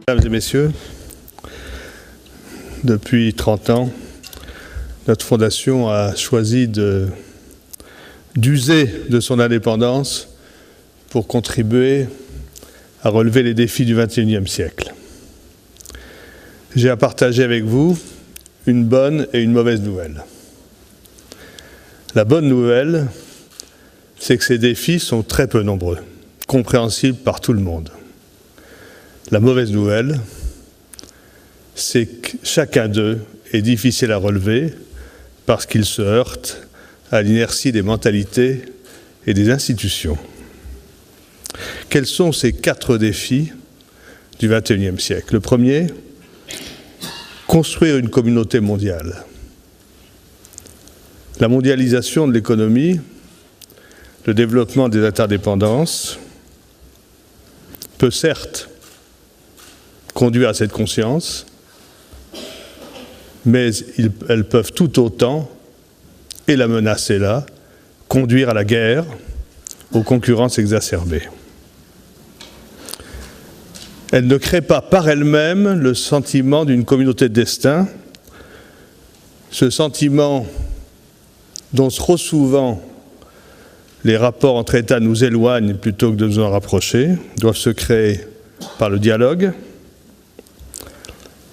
Mesdames et messieurs, depuis 30 ans, notre fondation a choisi d'user de son indépendance pour contribuer à relever les défis du XXIe siècle. J'ai à partager avec vous une bonne et une mauvaise nouvelle. La bonne nouvelle, c'est que ces défis sont très peu nombreux, compréhensibles par tout le monde. La mauvaise nouvelle, c'est que chacun d'eux est difficile à relever parce qu'il se heurte à l'inertie des mentalités et des institutions. Quels sont ces 4 défis du XXIe siècle? Le premier, construire une communauté mondiale. La mondialisation de l'économie, le développement des interdépendances peut certes conduire à cette conscience, mais elles peuvent tout autant, et la menace est là, conduire à la guerre, aux concurrences exacerbées. Elles ne créent pas par elles-mêmes le sentiment d'une communauté de destin, ce sentiment dont trop souvent les rapports entre États nous éloignent plutôt que de nous en rapprocher, doivent se créer par le dialogue,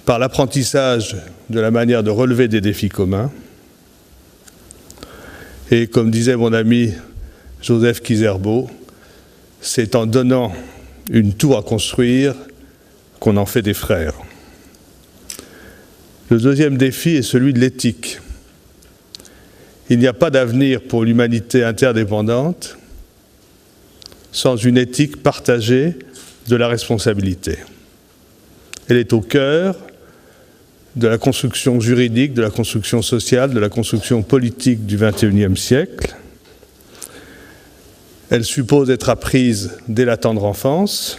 par l'apprentissage de la manière de relever des défis communs. Et comme disait mon ami Joseph Kizerbo, c'est en donnant une tour à construire qu'on en fait des frères. Le deuxième défi est celui de l'éthique. Il n'y a pas d'avenir pour l'humanité interdépendante sans une éthique partagée de la responsabilité. Elle est au cœur de la construction juridique, de la construction sociale, de la construction politique du XXIe siècle. Elle suppose d'être apprise dès la tendre enfance.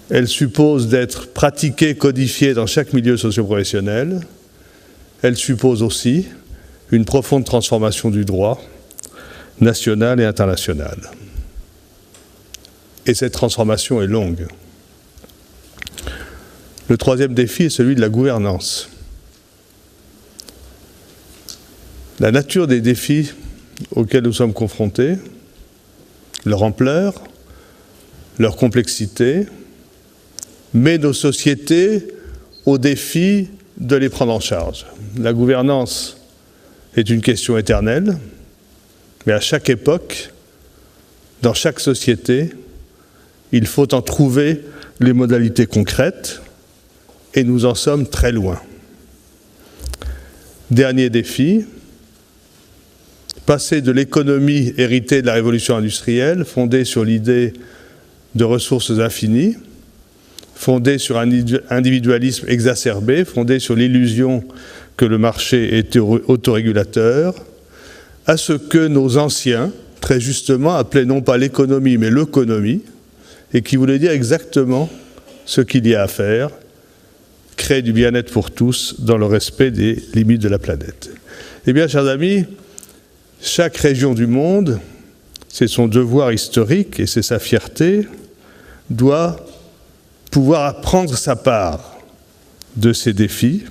Elle suppose d'être pratiquée, codifiée dans chaque milieu socio-professionnel. Elle suppose aussi une profonde transformation du droit national et international. Et cette transformation est longue. Le troisième défi est celui de la gouvernance. La nature des défis auxquels nous sommes confrontés, leur ampleur, leur complexité, met nos sociétés au défi de les prendre en charge. La gouvernance est une question éternelle, mais à chaque époque, dans chaque société, il faut en trouver les modalités concrètes, et nous en sommes très loin. Dernier défi, passer de l'économie héritée de la révolution industrielle, fondée sur l'idée de ressources infinies, fondée sur un individualisme exacerbé, fondée sur l'illusion que le marché était autorégulateur, à ce que nos anciens, très justement, appelaient non pas l'économie, mais l'euconomie, et qui voulait dire exactement ce qu'il y a à faire, créer du bien-être pour tous dans le respect des limites de la planète. Eh bien, chers amis, chaque région du monde, c'est son devoir historique et c'est sa fierté, doit pouvoir prendre sa part de ces défis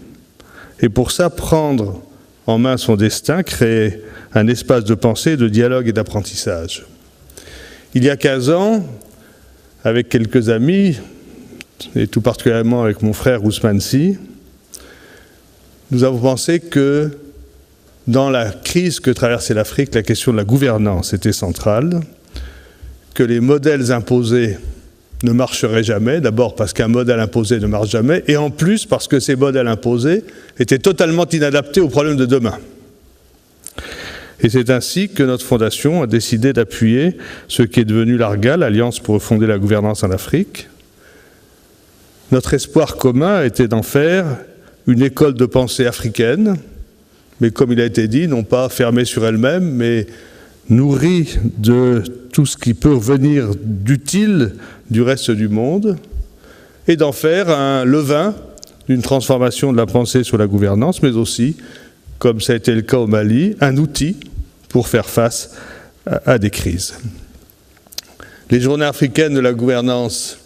et pour ça prendre en main son destin, créer un espace de pensée, de dialogue et d'apprentissage. Il y a 15 ans, avec quelques amis, et tout particulièrement avec mon frère Ousmane Sy, nous avons pensé que dans la crise que traversait l'Afrique, la question de la gouvernance était centrale, que les modèles imposés ne marcheraient jamais, d'abord parce qu'un modèle imposé ne marche jamais, et en plus parce que ces modèles imposés étaient totalement inadaptés aux problèmes de demain. Et c'est ainsi que notre fondation a décidé d'appuyer ce qui est devenu l'ARGA, l'Alliance pour refonder la gouvernance en Afrique. Notre espoir commun était d'en faire une école de pensée africaine, mais comme il a été dit, non pas fermée sur elle-même, mais nourrie de tout ce qui peut venir d'utile du reste du monde, et d'en faire un levain d'une transformation de la pensée sur la gouvernance, mais aussi, comme ça a été le cas au Mali, un outil pour faire face à des crises. Les journées africaines de la gouvernance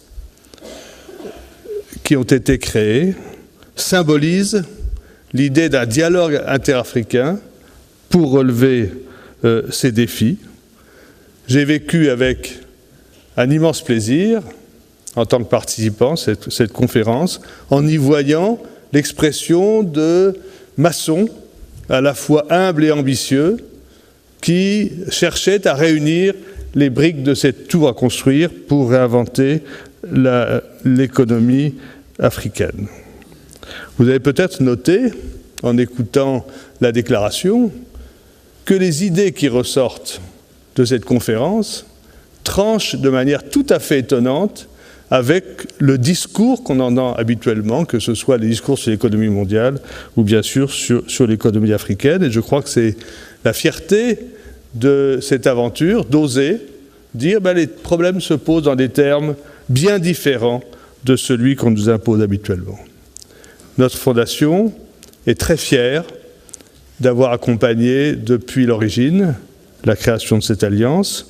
qui ont été créés symbolisent l'idée d'un dialogue interafricain pour relever ces défis. J'ai vécu avec un immense plaisir, en tant que participant, cette conférence, en y voyant l'expression de maçons, à la fois humbles et ambitieux, qui cherchaient à réunir les briques de cette tour à construire pour réinventer l'économie africaine. Vous avez peut-être noté, en écoutant la déclaration, que les idées qui ressortent de cette conférence tranchent de manière tout à fait étonnante avec le discours qu'on entend habituellement, que ce soit les discours sur l'économie mondiale ou bien sûr sur l'économie africaine. Et je crois que c'est la fierté de cette aventure d'oser dire les problèmes se posent dans des termes bien différents de celui qu'on nous impose habituellement. Notre fondation est très fière d'avoir accompagné depuis l'origine la création de cette alliance.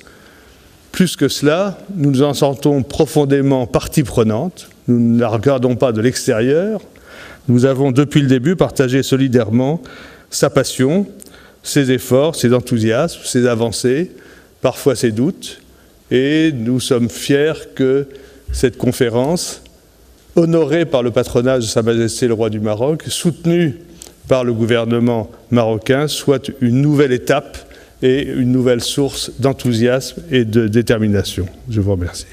Plus que cela, nous nous en sentons profondément partie prenante. Nous ne la regardons pas de l'extérieur. Nous avons depuis le début partagé solidairement sa passion, ses efforts, ses enthousiasmes, ses avancées, parfois ses doutes. Et nous sommes fiers que cette conférence, honorée par le patronage de Sa Majesté le Roi du Maroc, soutenue par le gouvernement marocain, soit une nouvelle étape et une nouvelle source d'enthousiasme et de détermination. Je vous remercie.